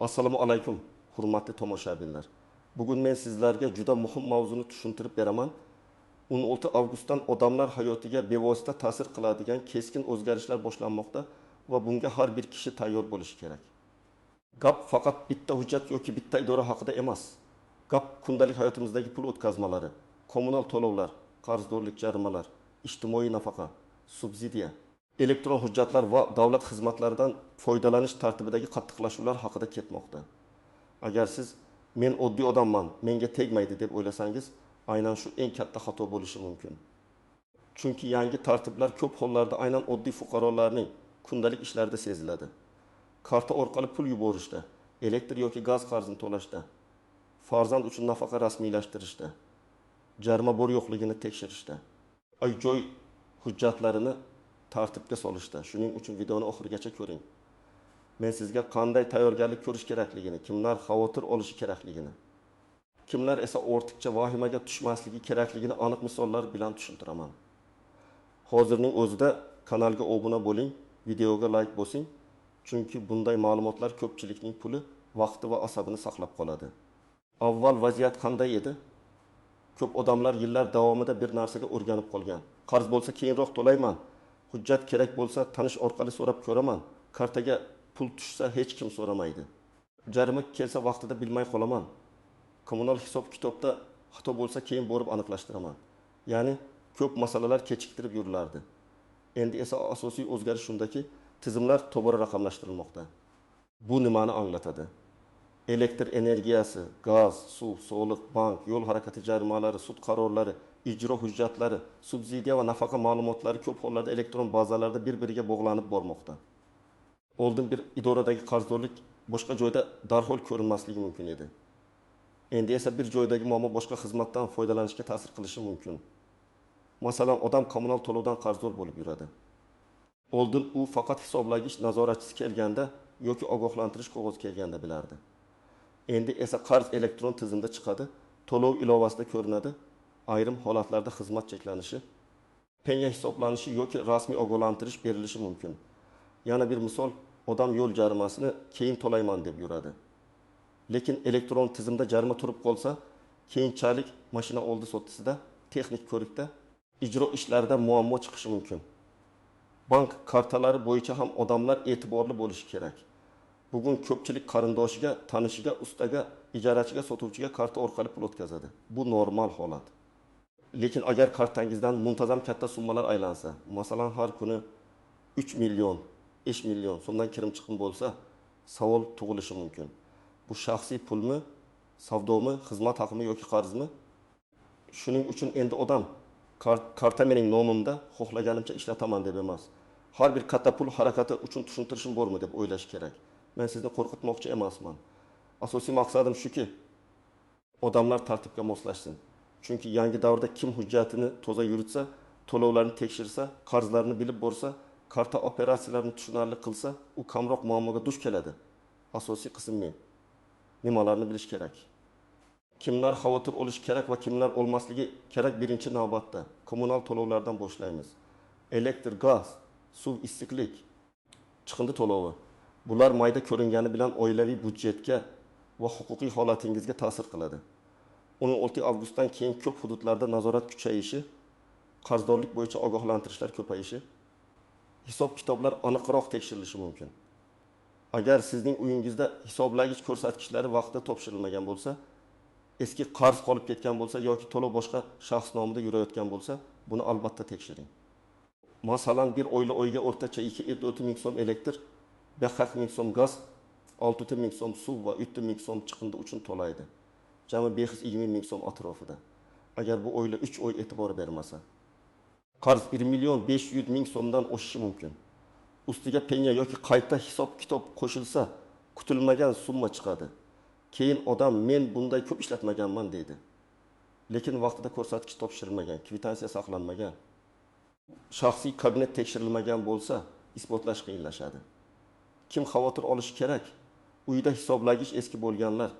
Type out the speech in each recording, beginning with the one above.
Assalomu alaykum, hurmatli tomoshabinlar. Bugun men sizlarga juda muhim mavzuni tushuntirib beraman. 16 avgustdan odamlar hayotiga bevosita ta'sir qiladigan keskin o'zgarishlar boshlanmoqda va bunga har bir kishi tayyor bo'lishi kerak. Gap faqat bitta hujjat yoki bitta idora haqida emas. Gap kundalik hayotimizdagi pul o'tkazmalari, kommunal to'lovlar, qarzdorlik jarimalar, ijtimoiy nafaqa, subsidiya, elektron hujjatlar va davlat xizmatlaridan foydalanish tartibidagi qattiqlashuvlar haqida ketmoqda. Agar siz men oddiy odamman, menga tegmaydi deb o'ylasangiz, aynan shu eng katta xato bo'lishi mumkin. Chunki yangi tartiblar ko'p hollarda aynan oddiy fuqarolarning kundalik ishlarida seziladi. Karta orqali pul yuborishda, elektr yoki gaz qarzini to'lashda, farzand uchun nafaqa rasmiylashtirishda, jarima bor yo'qligini tekshirishda, joy hujjatlarini tartibga solishda. Shuning uchun videoni oxirigacha ko'ring. Men sizga qanday tayyorgarlik ko'rish kerakligini, kimlar xavotir olishi kerakligini, kimlar esa ortiqcha vahimaga tushmasligi kerakligini aniq misollar bilan tushuntiraman. Hozirning o'zida kanalga obuna bo'ling, videoga like bosing, chunki bunday ma'lumotlar ko'pchilikning puli, vaqti va asabini saqlab qoladi. Avval vaziyat qanday edi? Ko'p odamlar yillar davomida bir narsaga o'rganib qolgan. Qarz bo'lsa keyinroq to'layman, hujjat kerak bo'lsa tanish orqali so'rab ko'raman, kartaga pul tushsa hech kim so'ramaydi. Jarima kelsa vaqtida bilmay qolaman. Kommunal hisob-kitobda xato bo'lsa keyin borib aniqlashtiraman. Ya'ni ko'p masalalar kechiktirib yurilardi. Endi esa asosiy o'zgarish shundaki, tizimlar tobora raqamlashtirilmoqda. Bu nimani anglatadi? Elektr energiyasi, gaz, suv, soliq, bank, yo'l harakati jarimalari, sud qarorlari, ijro hujjatlari, subsidiya va nafaqa ma'lumotlari ko'p hollarda elektron bazalarda bir-biriga bog'lanib bormoqda. Oldin bir idoradagi qarzdorlik boshqa joyda darhol ko'rinmasligi mumkin edi. Endi esa bir joydagi muammo boshqa xizmatdan foydalanishga ta'sir qilishi mumkin. Masalan, odam kommunal to'lovdan qarzdor bo'lib yuradi. Oldin u faqat hisoblagich nazoratchisi kelganda yoki ogohlantirish qog'ozi kelganda bilardi. Endi esa qarz elektron tizimda chiqadi, to'lov ilovasida ko'rinadi. Ayrim holatlarda xizmat cheklanishi, penya hisoblanishi yoki rasmiy ogohlantirish berilishi mumkin. Yana bir misol, odam yo'l jarimasini keyin to'layman deb yuradi. Lekin elektron tizimda jarima turib qolsa, keyinchalik mashina oldi sotisida, texnik ko'rikda, ijro ishlarida muammo chiqishi mumkin. Bank kartalari bo'yicha ham odamlar e'tiborli bo'lishi kerak. Bugun ko'pchilik qarindoshiga, tanishiga, ustaga, ijarachiga, sotuvchiga karta orqali pul o'tkazadi. Bu normal holat. Lekin agar kartangizdan muntazam katta summalar aylansa, masalan har kuni 3 million, 5 million so'mdan kirim chiqim bo'lsa, savol tug'ilishi mumkin. Bu shaxsiy pulmi, savdomi, xizmat haqimi yoki qarzmi? Shuning uchun endi odam karta mening nomimda, xohlaganimcha ishlataman deb emas. Har bir katta pul harakati uchun tushuntirishim bormi deb o'ylash kerak. Men sizni qo'rqitmoqchi emasman. Asosiy maqsadim shuki, odamlar tartibga moslashsin. Chunki yangi davrda kim hujjatini toza yuritsa, to'lovlarni tekshirsa, qarzlarini bilib borsa, karta operatsiyalarini tushunarli qilsa, u kamroq muammoga duch keladi. Asosiy qism men. Nimalarni bilish kerak? Kimlar xavotir olish kerak va kimlar olmasligi kerak birinchi navbatda. Kommunal to'lovlardan boshlaymiz. Elektr, gaz, suv, issiqlik, chiqindi to'lovi. Bular mayda ko'ringani bilan oilaviy budjetga va huquqiy holatingizga ta'sir qiladi. 16 avgustdan keyin ko'p hududlarda nazorat kuchayishi, qarzdorlik bo'yicha ogohlantirishlar ko'payishi, hisob-kitoblar aniqroq tekshirilishi mumkin. Agar sizning uyingizda hisoblagich ko'rsatkichlari vaqtida topshirilmagan bo'lsa, eski qarz qolib ketgan bo'lsa yoki to'lov boshqa shaxs nomida yurayotgan bo'lsa, buni albatta tekshiring. Masalan, bir oiga o'rtacha 2-4 ming so'm elektr, 5 ming so'm gaz, 6 ming so'm suv va 3 ming so'm chiqindi uchun to'laydi. Jami 520 ming so'm atrofida. Agar bu oila 3 oy e'tibor bermasa, qarz 1 million 500 ming so'mdan oshishi mumkin. Ustiga penya yoki qayta hisob-kitob qo'shilsa, kutilmagan summa chiqadi. Keyin odam men bunday ko'p ishlatmaganman deydi. Lekin vaqtida ko'rsatkich topshirilmagan, kvitansiya saqlanmagan, shaxsiy kabinet tekshirilmagan bo'lsa, isbotlash qiyinlashadi. Kim xavotir olishi kerak? Uyda hisoblagich eski bo'lganlar,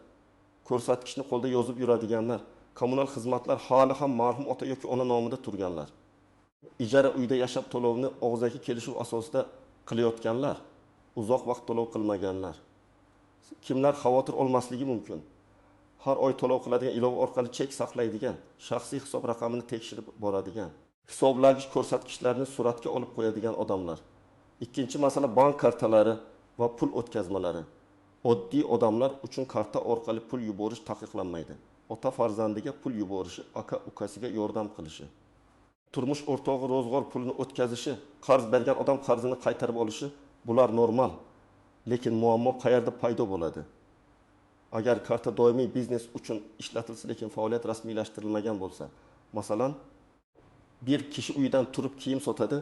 ko'rsatkichni qo'lda yozib yuradiganlar, kommunal xizmatlar hali ham marhum ota yoki ona nomida turganlar, ijara uyda yashab to'lovni og'zaki kelishuv asosida qilayotganlar, uzoq vaqt to'lov qilmaganlar, Kimlar xavotir olmasligi mumkin? Har oy to'lov qiladigan ilova orqali chek saqlaydigan, shaxsiy hisob raqamini tekshirib boradigan, hisoblagich ko'rsatkichlarini suratga olib qo'yadigan odamlar. Ikkinchi masala bank kartalari va pul o'tkazmalari. Oddiy odamlar uchun karta orqali pul yuborish taqiqlanmaydi. Ota farzandiga pul yuborishi, aka ukasiga yordam qilishi. Turmush o'rtog'i ro'zg'or pulini o'tkazishi, qarz bergan odam qarzini qaytarib olishi, bular normal. Lekin muammo qayerda paydo bo'ladi? Agar karta doimiy biznes uchun ishlatilsa, lekin faoliyat rasmiylashtirilmagan bo'lsa, masalan, bir kishi uyidan turib kiyim sotadi,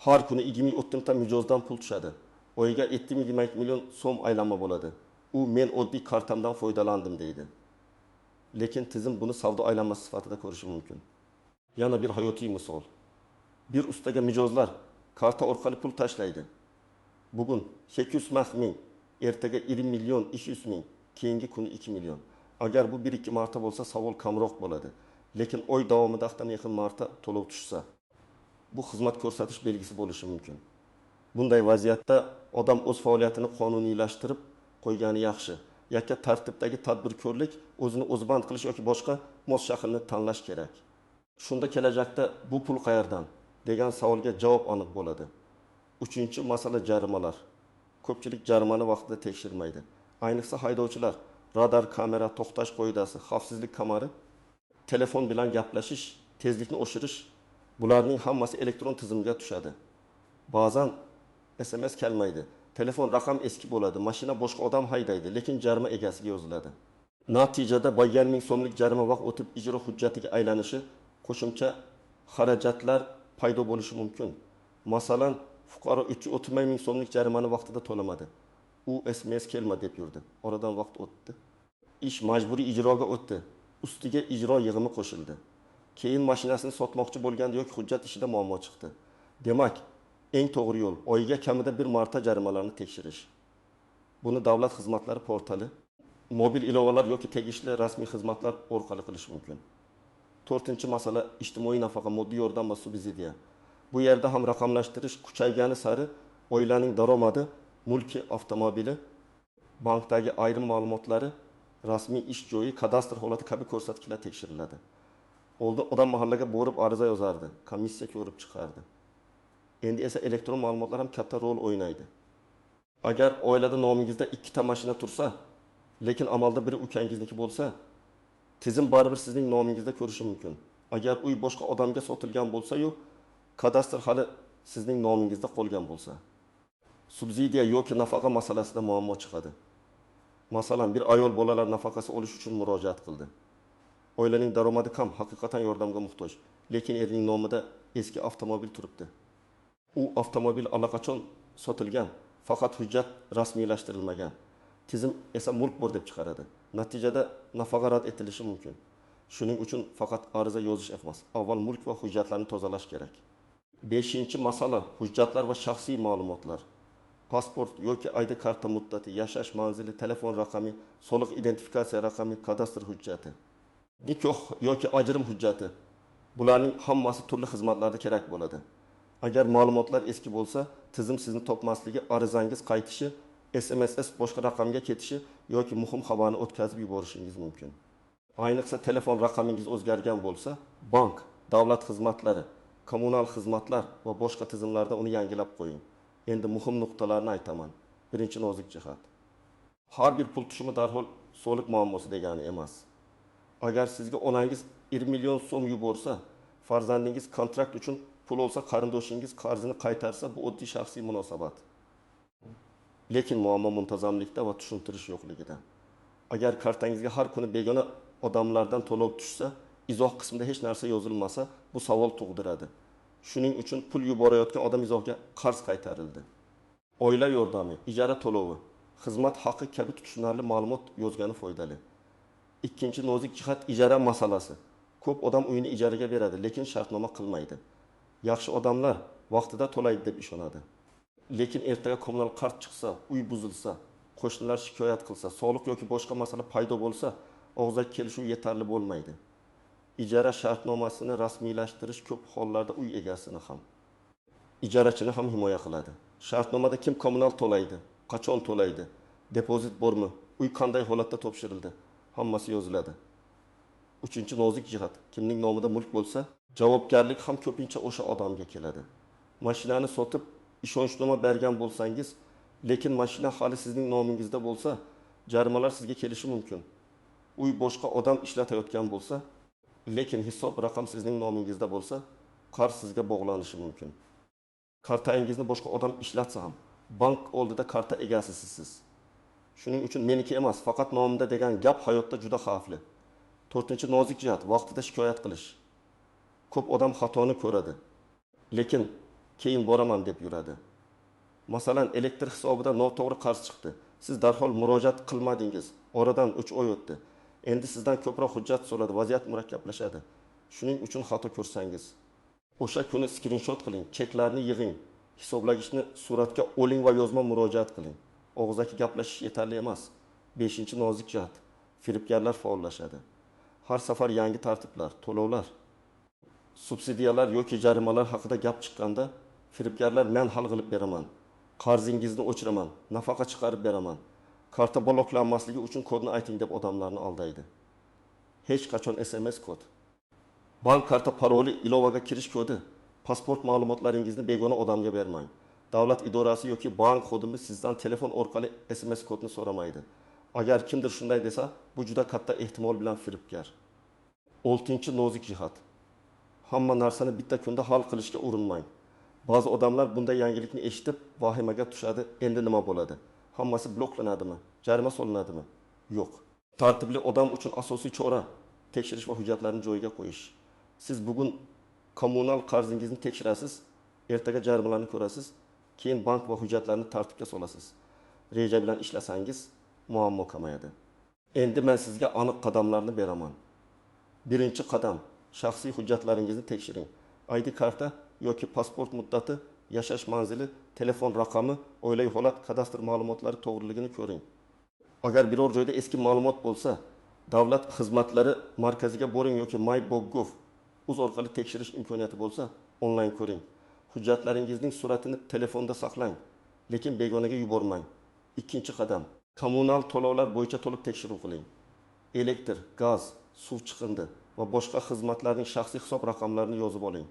har kuni 20-30 ta mijozdan pul tushadi. Oyiga 7-20 million so'm aylanma bo'ladi. U men oddiy kartamdan foydalandim deydi. Lekin tizim buni savdo aylanmasi sifatida ko'rishi mumkin. Yana bir hayotiy misol. Bir ustaga mijozlar karta orqali pul tashlaydi. Bugun 800 ming, ertaga 20 million 200 ming, keyingi kuni 2 million. Agar bu 1-2 marta bo'lsa, savol kamroq bo'ladi. Lekin oy davomida haftaga yaqin marta to'lov tushsa, bu xizmat ko'rsatish belgisi bo'lishi mumkin. Bunday vaziyatda odam o'z faoliyatini qonuniylashtirib qo'ygani yaxshi. Yakka tartibdagi tadbirkorlik o'zini o'zband qilish yoki boshqa mos shaklni tanlash kerak. Shunda kelajakda bu pul qayerdan degan savolga javob aniq bo'ladi. Uchinchi masala jarimalar. Ko'pchilik jarimani vaqtida tekshirmaydi. Ayniqsa haydovchilar radar, kamera, to'xtash qoidasi, xavfsizlik kamari, telefon bilan gaplashish, tezlikni oshirish, bularning hammasi elektron tizimga tushadi. Ba'zan SMS kelmaydi. Telefon raqam eski bo'ladi, mashina boshqa odam haydaydi, lekin jarima egasiga yoziladi. Natijada 1 ming so'mlik jarima vaqt o'tib ijro hujjatiga aylanishi, qo'shimcha xarajatlar paydo bo'lishi mumkin. Masalan, fuqaro 330 ming so'mlik jarimani vaqtida to'lamadi. U SMS kelma deb yurdi. Oradan vaqt o'tdi. Ish majburiy ijroga o'tdi. Ustiga ijro yig'imi qo'shildi. Keyin mashinasini sotmoqchi bo'lganda yoki hujjat ishida muammo chiqdi. Demak, eng to'g'ri yo'l oyiga kamida bir marta jarimalarni tekshirish. Buni davlat xizmatlari portali, mobil ilovalar yoki tegishli rasmiy xizmatlar orqali qilish mumkin. 4-masala ijtimoiy nafaqa, moddiy yordam va subsidiya. Bu yerda ham raqamlashtirish kuchaygani sari oilaning daromadi, mulki, avtomobili, bankdagi ayrim ma'lumotlari, rasmiy ish joyi, kadastr holati kabi ko'rsatkichlar tekshiriladi. Oldin odam mahallaga borib ariza yozardi, komissiya ko'rib chiqardi. Endi esa elektron ma'lumotlar ham katta rol o'ynaydi. Agar oilada nomingizda 2 ta mashina tursa, lekin amalda biri ukangizniki bo'lsa, tizim baribir sizning nomingizda ko'rishi mumkin. Agar uy boshqa odamga sotilgan bo'lsa-yu, kadastr hali sizning nomingizda qolgan bo'lsa, subsidiya yoki nafaqa masalasida muammo chiqadi. Masalan, bir ayol bolalar nafaqasi olish uchun murojaat qildi. Oilaning daromadi kam, haqiqatan yordamga muhtoj, lekin erining nomida eski avtomobil turibdi. U avtomobil allaqachon sotilgan, faqat hujjat rasmiylashtirilmagan. Tizim esa mulk bor deb chiqaradi. Natijada nafaqa rad etilishi mumkin. Shuning uchun faqat ariza yozish emas, avval mulk va hujjatlarni tozalash kerak. 5-masala hujjatlar va shaxsiy ma'lumotlar. Pasport yoki ID karta muddati, yashash manzili, telefon raqami, soliq identifikatsiya raqami, kadastr hujjati, nikoh yoki ajrim hujjati. Bularning hammasi turli xizmatlarda kerak bo'ladi. Agar ma'lumotlar eski bo'lsa, tizim sizni topmasligi, arizangiz qaytishi, SMS boshqa raqamga ketishi yoki muhim xabarni o'tkazib yuborishingiz mumkin. Ayniqsa telefon raqamingiz o'zgargan bo'lsa, bank, davlat xizmatlari, kommunal xizmatlar va boshqa tizimlarda uni yangilab qo'ying. Endi muhim nuqtalarni aytaman. Birinchi nozik jihat. Har bir pul tushumi darhol soliq muammosi degani emas. Agar sizga onangiz 20 million so'm yuborsa, farzandingiz kontrakt uchun pul olsa, qarindoshingiz qarzini qaytarsa, bu oddiy shaxsiy munosabat. Lekin muammo muntazamlikda va tushuntirish yo'qligida. Agar kartangizga har kuni begona odamlardan to'lov tushsa, izoh qismida hech narsa yozilmasa, bu savol tug'diradi. Shuning uchun pul yuborayotgan odam izohga qarz qaytarildi. Oila yordami, ijara to'lovi, xizmat haqi kabi tushunarli ma'lumot yozgani foydali. Ikkinchi nozik jihat ijara masalasi. Ko'p odam uyini ijaraga beradi, lekin shartnoma qilmaydi. Yaxshi odamlar vaqtida to'laydi deb ishonadi. Lekin ertaga kommunal qarz chiqsa, uy buzilsa, qo'shnilar shikoyat qilsa, soliq yoki boshqa masala paydo bo'lsa, og'zaki kelishuv yetarli bo'lmaydi. Ijara shartnomasini rasmiylashtirish ko'p hollarda uy egasini ham, ijarachini ham himoya qiladi. Shartnomada kim kommunal to'laydi, qachon to'laydi, Depozit bormi? Uy qanday holatda topshirildi? Hammasi yoziladi. Uchinchi nozik jihat. Kimning nomida mulk bo'lsa, javobgarlik ham ko'pincha o'sha odamga keladi. Mashinani sotib, ishonchnoma bergan bo'lsangiz, lekin mashina hali sizning nomingizda bo'lsa, jarimalar sizga kelishi mumkin. Uy boshqa odam ishlatayotgan bo'lsa, lekin hisob raqam sizning nomingizda bo'lsa, qarz sizga bog'lanishi mumkin. Kartangizni boshqa odam ishlatsa ham, bank oldida karta egasisiz siz. Shuning uchun meniki emas, faqat nomimda degan gap hayotda juda xavfli. 4-nozik jihat vaqtida shikoyat qilish. Ko'p odam xatoni ko'radi, lekin keyin boraman deb yuradi. Masalan, elektr hisobida noto'g'ri qarz chiqdi. Siz darhol murojaat qilmadingiz. Oradan 3 oy o'tdi. Endi sizdan ko'proq hujjat so'radi, vaziyat murakkablashadi. Shuning uchun xato ko'rsangiz, o'sha kuni skrinshot qiling, cheklarni yig'ing, hisoblagichni suratga oling va yozma murojaat qiling. Og'zaki gaplashish yetarli emas. 5-nozik jihat. Firibgarlar faollashadi. Har safar yangi tartiblar, to'lovlar, subsidiyalar yoki jarimalar haqida gap chiqqanda, firibgarlar men hal qilib beraman, qarzingizni o'chiraman, nafaqa chiqarib beraman, karta bloklanmasligi uchun kodni ayting deb odamlarni aldaydi. Hech qachon SMS kod, bank karta paroli, ilovaga kirish kodi, pasport ma'lumotlaringizni begona odamga bermang. Davlat idorasi yoki bank xodimi sizdan telefon orqali SMS kodni so'ramaydi. Agar kimdir shunday desa, bu juda katta ehtimol bilan firibgar. 6-nozik jihat. Hamma narsani bitta kunda hal qilishga urinmang. Ba'zi odamlar bunday yangilikni eshitib vahimaga tushadi. Endi nima bo'ladi? Hammasi bloklanadimi? Jarima solinadimi? Yo'q. Tartibli odam uchun asosiy chora tekshirish va hujjatlarni joyiga qo'yish. Siz bugun kommunal qarzingizni tekshirasiz, ertaga jarimalarni ko'rasiz, keyin bank va hujjatlarni tartibga solasiz. Reja bilan ishlasangiz muammo kamayadi. Endi men sizga aniq qadamlarni beraman. Birinchi qadam, shaxsiy hujjatlaringizni tekshiring. ID karta yoki pasport muddati, yashash manzili, telefon raqami, oilaviy holat, kadastr ma'lumotlari to'g'riligini ko'ring. Agar biror joyda eski ma'lumot bo'lsa, davlat xizmatlari markaziga boring yoki my.gov uz orqali tekshirish imkoniyati bo'lsa, onlayn ko'ring. Hujjatlaringizning suratini telefonda saqlang, lekin begonaga yubormang. Ikkinchi qadam, kommunal to'lovlar bo'yicha to'liq tekshiruv qiling. Elektr, gaz, suv chiqindi va boshqa xizmatlarning shaxsiy hisob raqamlarini yozib oling.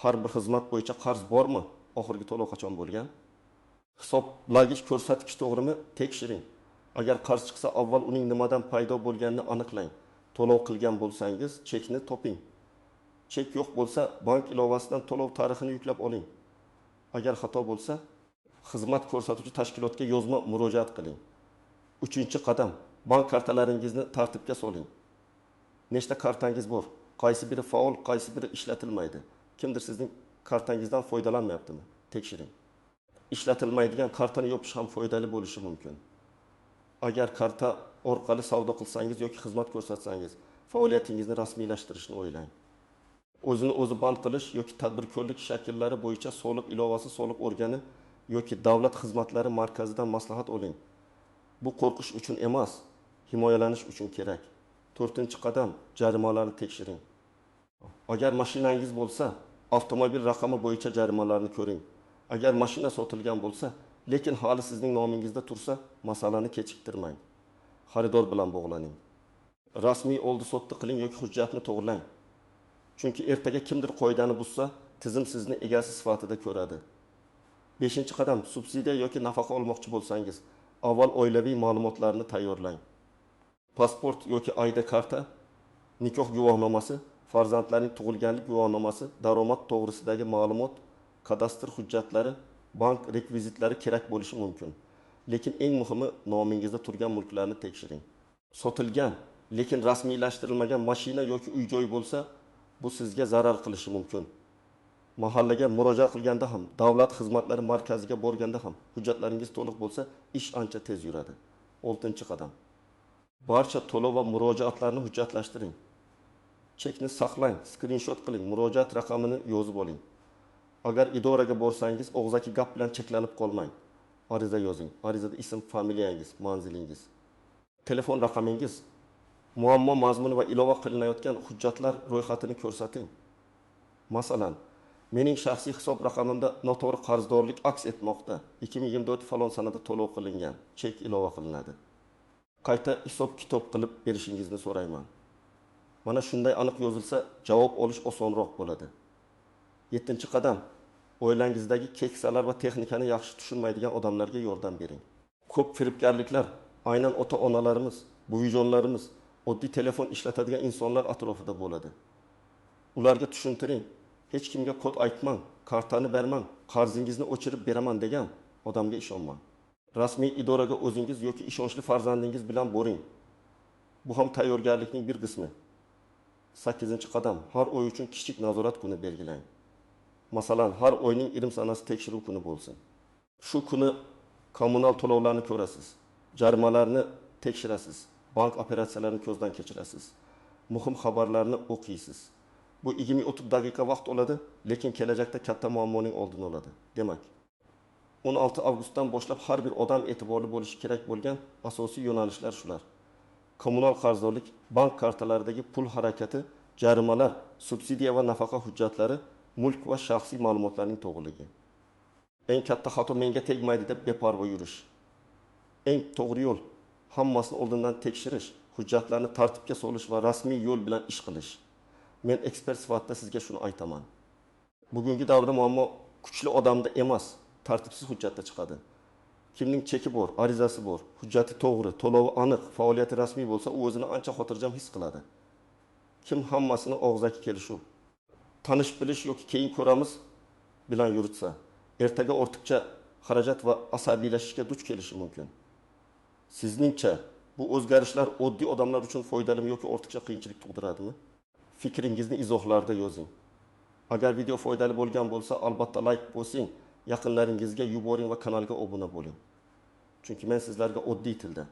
Har bir xizmat bo'yicha qarz bormi? Oxirgi to'lov qachon bo'lgan? Hisoblagich ko'rsatkich to'g'rimi? Tekshiring. Agar qarz chiqsa, avval uning nimadan paydo bo'lganini aniqlang. To'lov qilgan bo'lsangiz, chekni toping. Chek yo'q bo'lsa, bank ilovasidan to'lov tarixini yuklab oling. Agar xato bo'lsa, xizmat ko'rsatuvchi tashkilotga yozma murojaat qiling. 3-qadam, bank kartalaringizni tartibga soling. Nechta kartangiz bor? Qaysi biri faol, qaysi biri ishlatilmaydi? Kimdir sizning kartangizdan foydalanmayaptimi? Tekshiring. Ishlatilmaydigan kartani yopish ham foydali bo'lishi mumkin. Agar karta orqali savdo qilsangiz yoki xizmat ko'rsatsangiz, faoliyatingizni rasmiylashtirishni o'ylang. O'zini o'zi band qilish yoki tadbirkorlik shakllari bo'yicha soliq ilovasi soliq organi yoki davlat xizmatlari markazidan maslahat oling. Bu qo'rqish uchun emas, himoyalanish uchun kerak. 4-qadam, jarimalarni tekshiring. Agar mashinangiz bo'lsa, avtomobil raqami bo'yicha jarimalarni ko'ring. Agar mashina sotilgan bo'lsa, lekin hali sizning nomingizda tursa, masalani kechiktirmang. Xaridor bilan bog'laning. Rasmiy oldi-sotdi qiling yoki hujjatni to'g'rilang. Chunki ertaga kimdir qoidani buzsa, tizim sizni egasi sifatida ko'radi. 5-qadam, subsidiya yoki nafaqa olmoqchi bo'lsangiz, avval oilaviy ma'lumotlarni tayyorlang. Pasport yoki ID karta, nikoh guvohnomasi, farzandlarning tug'ilganlik guvohnomasi, daromad to'g'risidagi ma'lumot, kadastr hujjatlari, bank rekvizitlari kerak bo'lishi mumkin. Lekin eng muhimi, nomingizda turgan mulklarni tekshiring. Sotilgan, lekin rasmiylashtirilmagan mashina yoki uy-joy bo'lsa, bu sizga zarar qilishi mumkin. Mahallaga murojaat qilganda ham, davlat xizmatlari markaziga borganda ham hujjatlaringiz to'liq bo'lsa, ish ancha tez yuradi. 6-qadam. Barcha to'lov va murojaatlarni hujjatlashtiring. Chekni saqlang, skrinshot qiling, murojaat raqamini yozib oling. Agar idoraga borsangiz, og'zaki gap bilan cheklanib qolmang. Ariza yozing. Arizada ism, familiyangiz, manzilingiz, telefon raqamingiz, muammo mazmuni va ilova qilinayotgan hujjatlar ro'yxatini ko'rsating. Masalan, Mening shaxsiy hisob raqamimda noto'g'ri qarzdorlik aks etmoqda. 2024 falon sanada to'lov qilingan, chek ilova qilinadi. Qayta hisob kitob qilib berishingizni so'rayman. Mana shunday aniq yozilsa, javob olish osonroq bo'ladi. 7-qadam, oilangizdagi keksalar va texnikani yaxshi tushunmaydigan odamlarga yordam bering. Ko'p firibgarliklar aynan ota-onalarimiz, buvijonlarimiz, oddiy telefon ishlatadigan insonlar atrofida bo'ladi. Ularga tushuntiring, hech kimga kod aytmang, kartani bermang, qarzingizni o'chirib beraman degan odamga ishonmang. Rasmiy idoraga o'zingiz yoki ishonchli farzandingiz bilan boring. Bu ham tayyorgarlikning bir qismi. 8-qadam, har oy uchun kichik nazorat kuni belgilang. Masalan, har oyning 20 sanasi tekshiruv kuni bo'lsin. Shu kuni kommunal to'lovlarni ko'rasiz, jarimalarni tekshirasiz, bank operatsiyalarini ko'zdan kechirasiz, muhim xabarlarni o'qiysiz. Bu 20-30 daqiqa vaqt oladi, lekin kelajakda katta muammoning oldini oladi. Demak, 16 avgustdan boshlab har bir odam e'tiborli bo'lishi kerak bo'lgan asosiy yo'nalishlar shular. Kommunal qarzdorlik, bank kartalaridagi pul harakati, jarimalar, subsidiya va nafaqa hujjatlari, mulk va shaxsiy ma'lumotlarning to'g'riligi. Eng katta xato menga tegmaydi deb beparvo yurish. Eng to'g'ri yo'l hammasini oldindan tekshirish, hujjatlarni tartibga solish va rasmiy yo'l bilan ish qilish. Men ekspert sifatida sizga shuni aytaman. Bugungi davrda muammo kuchli odamda emas, tartibsiz hujjatda chiqadi. Kimning cheki bor, arizasi bor, hujjati to'g'ri, to'lovi aniq, faoliyati rasmiy bo'lsa, u o'zini ancha xotirjam his qiladi. Kim hammasini og'zaki kelishuv, tanish bilish yoki keyin ko'ramiz bilan yuritsa, ertaga ortiqcha xarajat va asabiylashishga duch kelishi mumkin. Sizningcha bu o'zgarishlar oddiy odamlar uchun foydalimi yoki ortiqcha qiyinchilik tug'diradimi? Fikringizni izohlarda yozing. Agar video foydali bo'lgan bo'lsa, albatta like bosing, yaqinlaringizga yuboring va kanalga obuna bo'ling. Chunki men sizlarga oddiy tilda,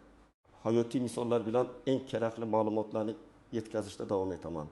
hayotiy misollar bilan eng kerakli ma'lumotlarni yetkazishda davom etaman.